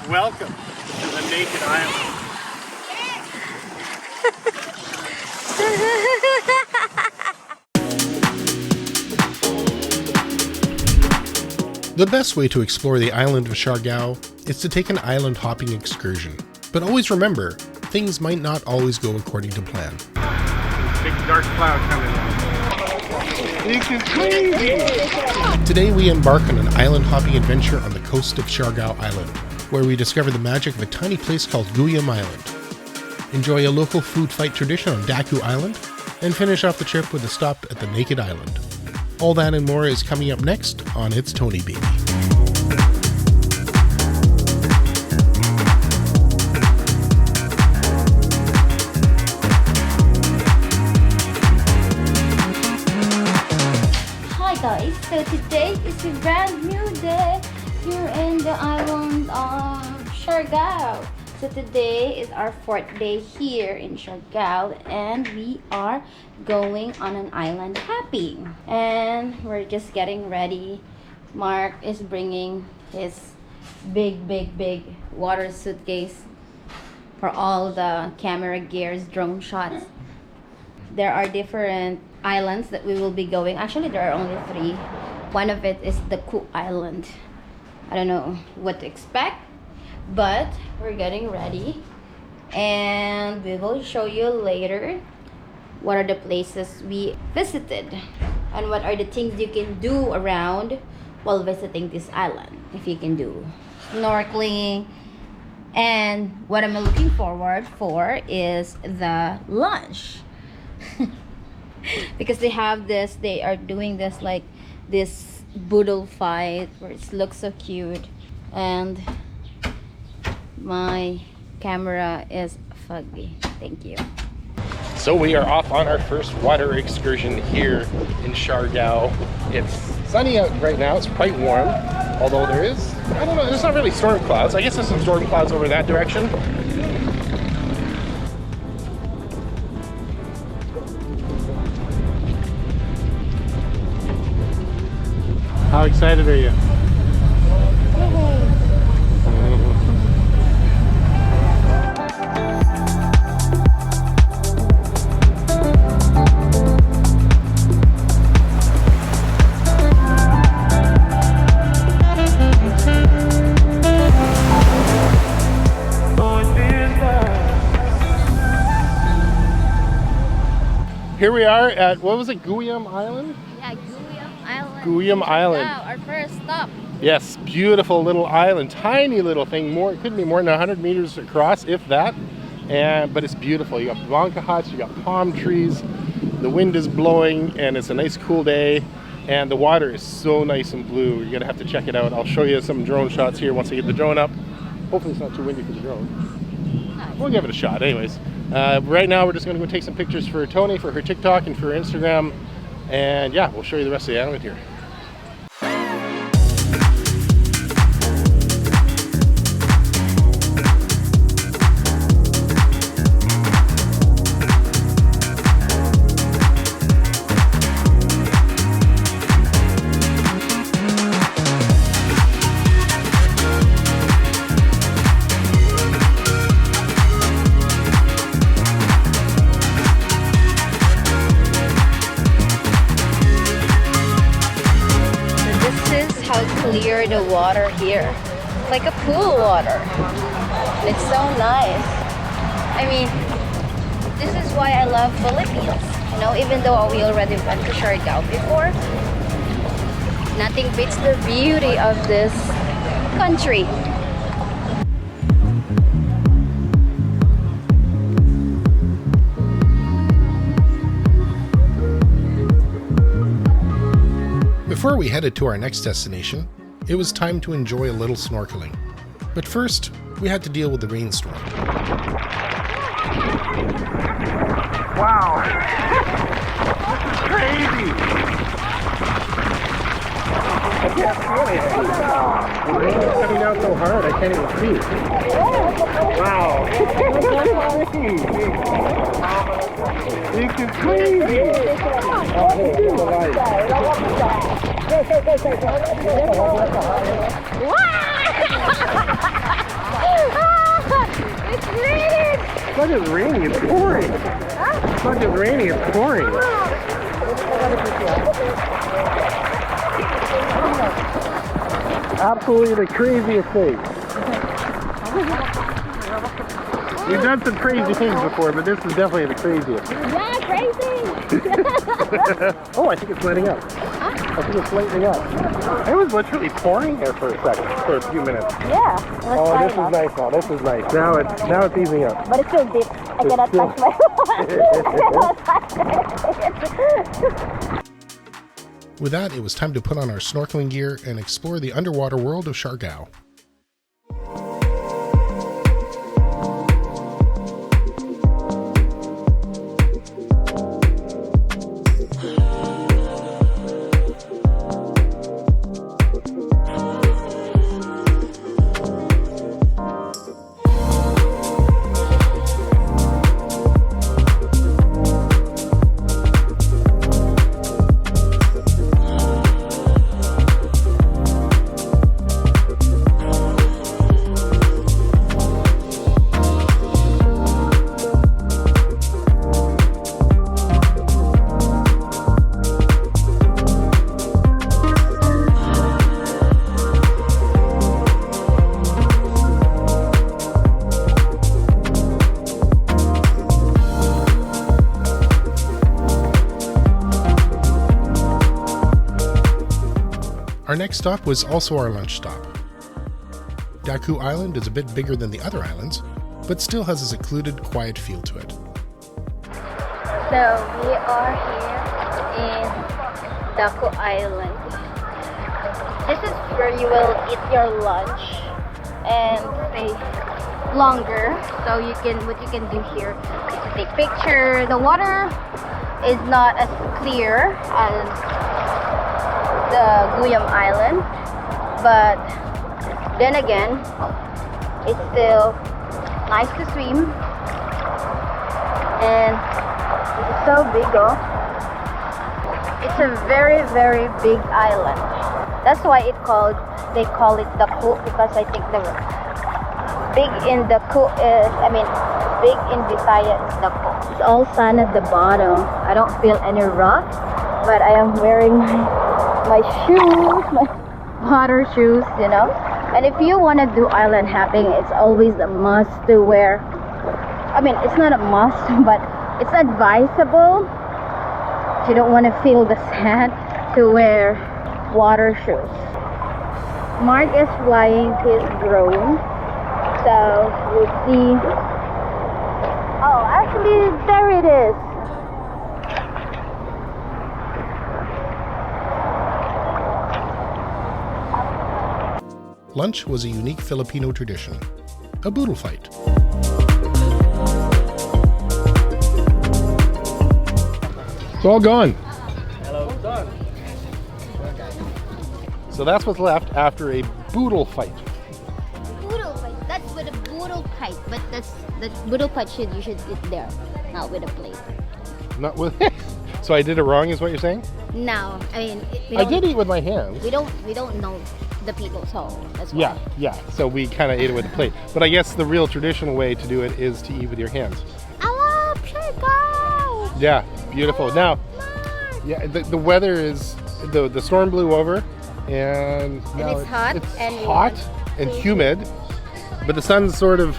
Welcome to the Naked Island. The best way to explore the island of Siargao is to take an island hopping excursion. But always remember, things might not always go according to plan. Big dark cloud coming in. It's crazy! Today we embark on an island hopping adventure on the coast of Siargao Island, where we discover the magic of a tiny place called Guyam Island. Enjoy a local food fight tradition on Daku Island, and finish off the trip with a stop at the Naked Island. All that and more is coming up next on It's Tony Baby. Hi guys, so today is a brand new day here in the island of Siargao. So today is our 4th day here in Siargao and we are going on an island hopping. And we're just getting ready. Mark is bringing his big water suitcase for all the camera gears, drone shots. There are different islands that we will be going. Actually, there are only 3. One of it is Daku Island. I don't know what to expect, but we're getting ready and we will show you later what are the places we visited and what are the things you can do around while visiting this island. If you can do snorkeling, and what I'm looking forward for is the lunch. Because they are doing this like this boodle fight where it looks so cute, and my camera is fugly. Thank you. So we are off on our first water excursion here in Siargao. It's sunny out right now, it's quite warm, although there is, I don't know, there's not really storm clouds. I guess there's some storm clouds over that direction. How excited are you? Here we are at, what was it, Guyam Island? Yeah, Guyam Island. Guyam Island. Wow, our first stop. Yes, beautiful little island, tiny little thing. It couldn't be more than 100 meters across, if that. But it's beautiful. You got blanca huts, you got palm trees. The wind is blowing, and it's a nice cool day. And the water is so nice and blue. You're gonna have to check it out. I'll show you some drone shots here once I get the drone up. Hopefully it's not too windy for the drone. Nice. We'll give it a shot, anyways. Right now, we're just gonna go take some pictures for Tony for her TikTok and for her Instagram. And yeah, we'll show you the rest of the island here. Clear the water here. It's like a pool water. And it's so nice. I mean, this is why I love Philippines. You know, even though we already went to Siargao before, nothing beats the beauty of this country. Before we headed to our next destination, it was time to enjoy a little snorkeling. But first, we had to deal with the rainstorm. Wow! This is crazy! I can't feel anything. The rain is coming down so hard, I can't even see. Wow! This is crazy! not just raining, it's pouring. It's not just raining, it's pouring. Absolutely the craziest thing. We've done some crazy things before, but this is definitely the craziest. Yeah, crazy! Oh, I think it's letting up. I think it's lightening up. It was literally pouring there for a second, for a few minutes. Yeah. Oh, this is nice now. This is nice. Now it's easing up. But it's still deep. I cannot touch my With that, it was time to put on our snorkeling gear and explore the underwater world of Siargao. Our next stop was also our lunch stop. Daku Island is a bit bigger than the other islands, but still has a secluded, quiet feel to it. So we are here in Daku Island. This is where you will eat your lunch and stay longer. So what you can do here is to take picture. The water is not as clear as the Guyam Island, but then again, it's still nice to swim, and it's so big. It's a very, very big island. That's why they call it Daku, because I think the big in Daku is, big in Bisaya is Daku. It's all sand at the bottom. I don't feel any rock, but I am wearing my shoes, my water shoes, And if you want to do island hopping, it's always a must to wear. It's not a must, but it's advisable. If you don't want to feel the sand, to wear water shoes. Mark is flying his drone, so we'll see. Oh, actually, there it is. Lunch was a unique Filipino tradition, a boodle fight. It's all gone. Hello, done. So that's what's left after a boodle fight. Boodle fight. That's with a boodle fight, but the boodle fight you should eat there, not with a plate. Not with. So I did it wrong, is what you're saying? No, I did eat with my hands. We don't know the people, so that's why. Yeah. So we kind of ate it with a plate. But I guess the real traditional way to do it is to eat with your hands. I love Siargao. Yeah, beautiful. Now, yeah, the weather is the storm blew over, and now it's hot and humid, but the sun's sort of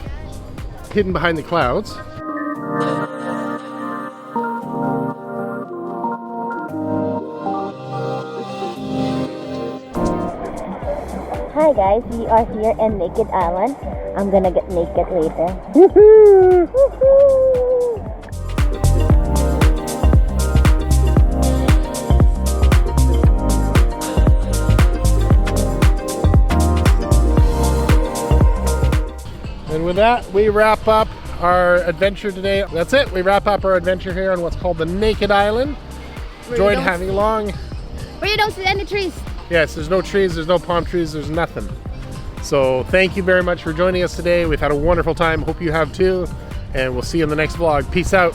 hidden behind the clouds. Hi guys, we are here in Naked Island. I'm gonna get naked later. And with that, we wrap up our adventure today. That's it. We wrap up our adventure here on what's called the Naked Island. Enjoyed having along. Where you don't see any trees. Yes, there's no trees, there's no palm trees, there's nothing. So thank you very much for joining us today. We've had a wonderful time. Hope you have too. And we'll see you in the next vlog. Peace out.